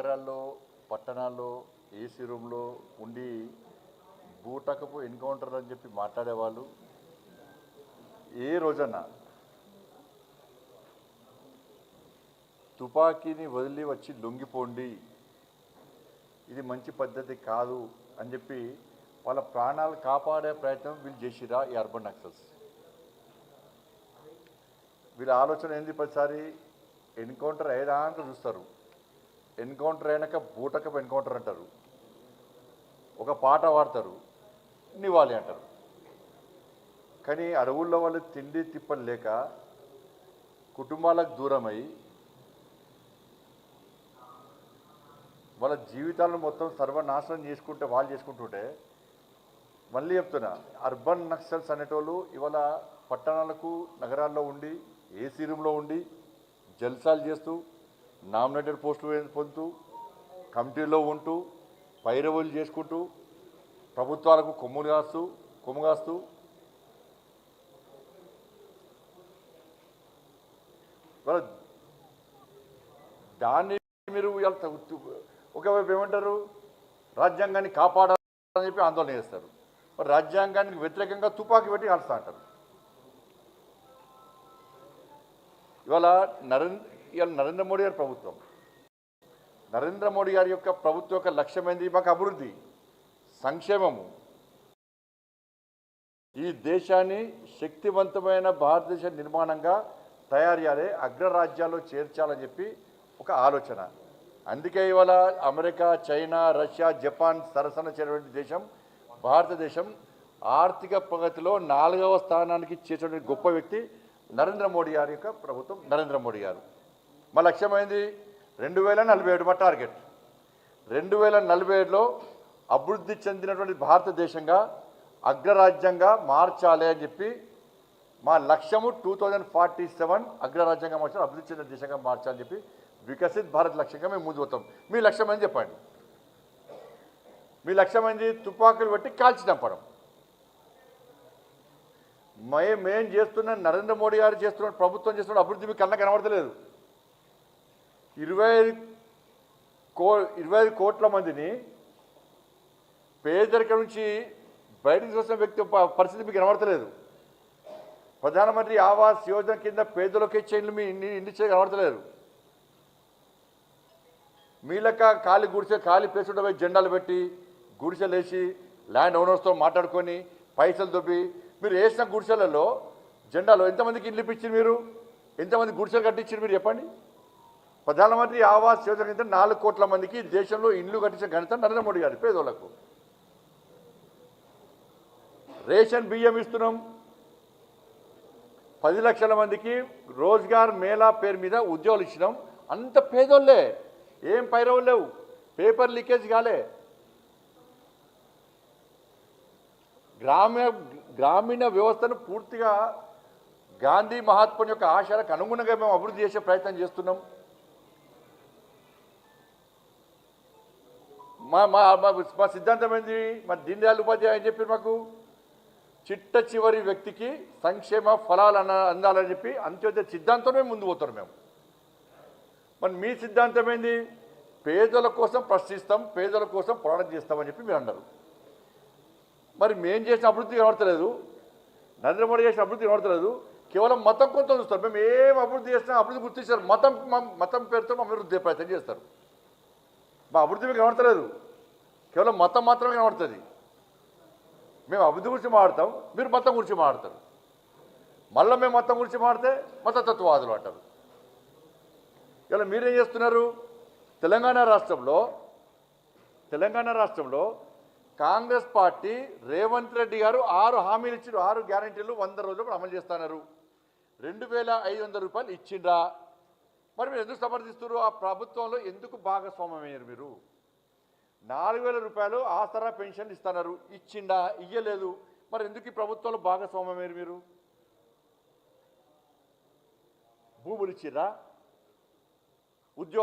నగరాల్లో పట్టణాల్లో ఏసీ రూమ్లో ఉండి బూటకపు ఎన్కౌంటర్ అని చెప్పి మాట్లాడేవాళ్ళు ఏ రోజన్నా తుపాకీని వదిలి వచ్చి లొంగిపోండి, ఇది మంచి పద్ధతి కాదు అని చెప్పి వాళ్ళ ప్రాణాలు కాపాడే ప్రయత్నం వీళ్ళు చేసిరా ఈ అర్బన్ నక్సల్స్. వీళ్ళ ఆలోచన ఏంది? ప్రతిసారి ఎన్కౌంటర్ అయ్యేదాకా చూస్తారు, ఎన్కౌంటర్ అయినాక బూటకపు ఎన్కౌంటర్ అంటారు, ఒక పాట పాడతారు, నివాళి అంటారు. కానీ అడవుల్లో వాళ్ళు తిండి తిప్పలు లేక కుటుంబాలకు దూరమై వాళ్ళ జీవితాలను మొత్తం సర్వనాశనం చేసుకుంటే వాళ్ళు చేసుకుంటుంటే, మళ్ళీ చెప్తున్నా, అర్బన్ నక్సల్స్ అనేటోళ్ళు ఇవాళ పట్టణాలకు నగరాల్లో ఉండి ఏసీ రూమ్లో ఉండి జల్సాలు చేస్తూ నామినేటెడ్ పోస్టులు పొందుతూ కమిటీల్లో ఉంటూ పైరవులు చేసుకుంటూ ప్రభుత్వాలకు కొమ్ము కాస్తూ దాన్ని మీరు ఒకవైపు ఏమంటారు, రాజ్యాంగాన్ని కాపాడాలని చెప్పి ఆందోళన చేస్తారు. మరి రాజ్యాంగానికి వ్యతిరేకంగా తుపాకీ పెట్టి కాలుస్తూ అంటారు. ఇవాళ నరేంద్ర మోడీ గారి ప్రభుత్వం, నరేంద్ర మోడీ గారి యొక్క ప్రభుత్వం యొక్క లక్ష్యం ఏంది? మాకు అభివృద్ధి, సంక్షేమము, ఈ దేశాన్ని శక్తివంతమైన భారతదేశ నిర్మాణంగా తయారు చేయాలి, అగ్రరాజ్యాల్లో చేర్చాలని చెప్పి ఒక ఆలోచన. అందుకే ఇవాళ అమెరికా, చైనా, రష్యా, జపాన్ సరసన చేరినటువంటి దేశం భారతదేశం. ఆర్థిక ప్రగతిలో 4వ స్థానానికి చేసినటువంటి గొప్ప వ్యక్తి నరేంద్ర మోడీ గారి యొక్క ప్రభుత్వం. నరేంద్ర మోడీ గారు మా లక్ష్యమైంది 2047 మా టార్గెట్. 2047లో అభివృద్ధి చెందినటువంటి భారతదేశంగా అగ్రరాజ్యంగా మార్చాలి అని చెప్పి మా లక్ష్యము. 2047 అగ్రరాజ్యంగా మార్చాలి, అభివృద్ధి చెందిన దేశంగా మార్చాలని చెప్పి వికసిత్ భారత్ లక్ష్యంగా మేము ముందు పోతాం. మీ లక్ష్యం అని చెప్పండి. మీ లక్ష్యం ఏంది? తుపాకులు పెట్టి కాల్చి చంపడం. మేం చేస్తున్న, నరేంద్ర మోడీ గారు చేస్తున్న, ప్రభుత్వం చేస్తున్న అభివృద్ధి మీకు కన్నా కనబడతలేదు. 25 కోట్ల మందిని పేదరికం నుంచి బయటకు చూసిన వ్యక్తి పరిస్థితి మీకు కనబడతలేదు. ప్రధానమంత్రి ఆవాస్ యోజన కింద పేదలకు ఇచ్చే ఇల్లు మీ ఇంటి కనబడతలేదు. మీలక ఖాళీ ప్లేస్ ఉంటే జెండాలు పెట్టి గుడిసెలు వేసి ల్యాండ్ ఓనర్స్తో మాట్లాడుకొని పైసలు దొబ్బి మీరు వేసిన గుడిసెలలో జెండాలు ఎంతమందికి ఇల్లు ఇప్పించారు? మీరు ఎంతమంది గుడిసెలు కట్టించారు? మీరు చెప్పండి. ప్రధానమంత్రి ఆవాస్ యోజన కింద 4 కోట్ల మందికి దేశంలో ఇల్లు కట్టించిన ఘనత నరేంద్ర మోడీ గారి. పేదోళ్లకు రేషన్ బియ్యం ఇస్తున్నాం. 10 లక్షల మందికి రోజ్గార్ మేళా పేరు మీద ఉద్యోగాలు ఇచ్చినాం. అంత పేదోళ్ళే, ఏం పైరవులు లేవు, పేపర్ లీకేజ్ కాలే. గ్రామీణ వ్యవస్థను పూర్తిగా గాంధీ మహాత్ముని యొక్క ఆశయాలకు అనుగుణంగా మేము అభివృద్ధి చేసే ప్రయత్నం చేస్తున్నాం. మా సిద్ధాంతం ఏంది? మా దీన్ దయాళ్ ఉపాధ్యాయ అని చెప్పి మాకు చిట్ట చివరి వ్యక్తికి సంక్షేమ ఫలాలు అందాలని చెప్పి అంత్యోదయ సిద్ధాంతమే ముందు పోతారు మేము. మరి మీ సిద్ధాంతం ఏంది? పేదల కోసం ప్రశ్నిస్తాం, పేదల కోసం పోరాటం చేస్తామని చెప్పి మీరు అన్నారు. మరి మేము చేసిన అభివృద్ధి కనబడతలేదు, నరేంద్ర మోడీ చేసిన అభివృద్ధి కనబడతలేదు. కేవలం మతం కొంత చూస్తారు. మేము ఏం అభివృద్ధి చేసినా అభివృద్ధి గుర్తిస్తారు, మతం పేరుతో మా అభివృద్ధి ప్రయత్నం చేస్తారు. మా అభివృద్ధి మీకు కనబడతలేదు, కేవలం మతం మాత్రమే కనబడుతుంది. మేము అభివృద్ధి గురించి మాట్లాడతాం, మీరు మతం గురించి మాట్లాడతారు. మళ్ళీ మేము మతం గురించి మాట్లాడితే మతతత్వవాదులు అంటారు. ఇలా మీరేం చేస్తున్నారు? తెలంగాణ రాష్ట్రంలో కాంగ్రెస్ పార్టీ రేవంత్ రెడ్డి గారు 6 హామీలు ఇచ్చారు. 6 గ్యారెంటీలు 100 రోజులు అమలు చేస్తున్నారు. 2500 రూపాయలు ఇచ్చిండ్రా? మరి మీరు ఎందుకు సమర్థిస్తున్నారు? ఆ ప్రభుత్వంలో ఎందుకు భాగస్వామ్యమయ్యారు మీరు? 4000 రూపాయలు ఆసరా పెన్షన్ ఇస్తున్నారు, ఇచ్చిండా? ఇయ్యలేదు. మరి ఎందుకు ఈ ప్రభుత్వంలో భాగస్వామ్యమయ్యారు మీరు? భూములు ఇచ్చిర్రా? ఉద్యోగ